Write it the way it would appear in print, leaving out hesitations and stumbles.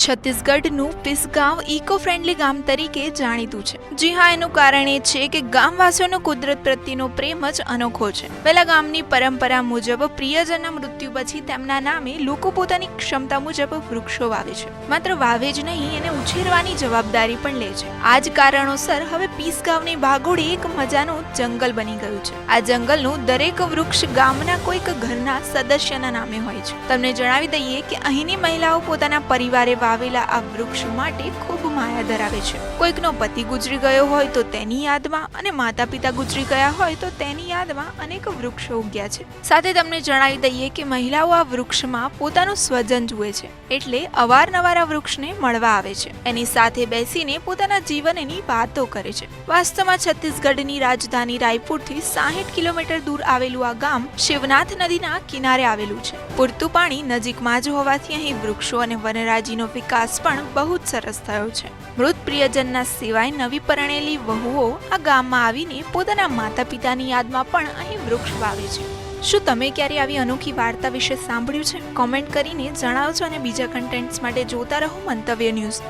છત્તીસગઢનું પિસગાંવ eco friendly ગામ તરીકે જાણીતું છે। જી હા, એનું કારણ એ છે કે ગામવાસીઓનો કુદરત પ્રત્યેનો પ્રેમ જ અનોખો છે। પહેલા ગામની પરંપરા મુજબ પ્રિયજનના મૃત્યુ પછી તેમના નામે લોકો પોતાની ક્ષમતા મુજબ વૃક્ષો વાવે છે। માત્ર વાવે જ નહીં, એને ઉછેરવાની જવાબદારી પણ લે છે। આ જ કારણોસર હવે પિસગાંવની ભાગોળે એક મજાનું જંગલ બની ગયું છે। આ જંગલનું દરેક વૃક્ષ ગામના કોઈક ઘરના સદસ્યના નામે હોય છે। તમને જણાવી દઈએ કે અહીંની મહિલાઓ પોતાના પરિવારે વાવેલા આ વૃક્ષ માટે ખૂબ માયા ધરાવે છે। કોઈકનો પતિ ગુજરી ગયો હોય તો તેની યાદમાં અને માતા પિતા ગુજરી ગયા હોય તો તેની યાદમાં અનેક વૃક્ષો ઉગ્યા છે। સાથે તમને જણાવી દઈએ કે મહિલાઓ આ વૃક્ષમાં પોતાનું સ્વજન જુએ છે, એટલે અવારનવાર આ વૃક્ષને મળવા આવે છે, એની સાથે બેસીને પોતાના જીવનની વાતો કરે છે। વાસ્તવમાં છત્તીસગઢની રાજધાની રાયપુરથી 60 કિલોમીટર દૂર આવેલું આ ગામ શિવનાથ નદીના કિનારે આવેલું છે। પૂરતું પાણી નજીકમાં જ હોવાથી અહીં વૃક્ષો અને વનરાજીનો વિકાસ પણ બહુ જ સરસ થયો છે। મૃત પ્રિયજનના સિવાય નવી પરણેલી વહુઓ આ ગામમાં આવીને પોતાના માતા પિતાની યાદમાં પણ અહીં વૃક્ષ વાવે છે। શું તમે ક્યારે આવી અનોખી વાર્તા વિશે સાંભળ્યું છે? કોમેન્ટ કરીને જણાવજો અને બીજા કન્ટેન્ટ્સ માટે જોતા રહો મંતવ્ય ન્યૂઝ।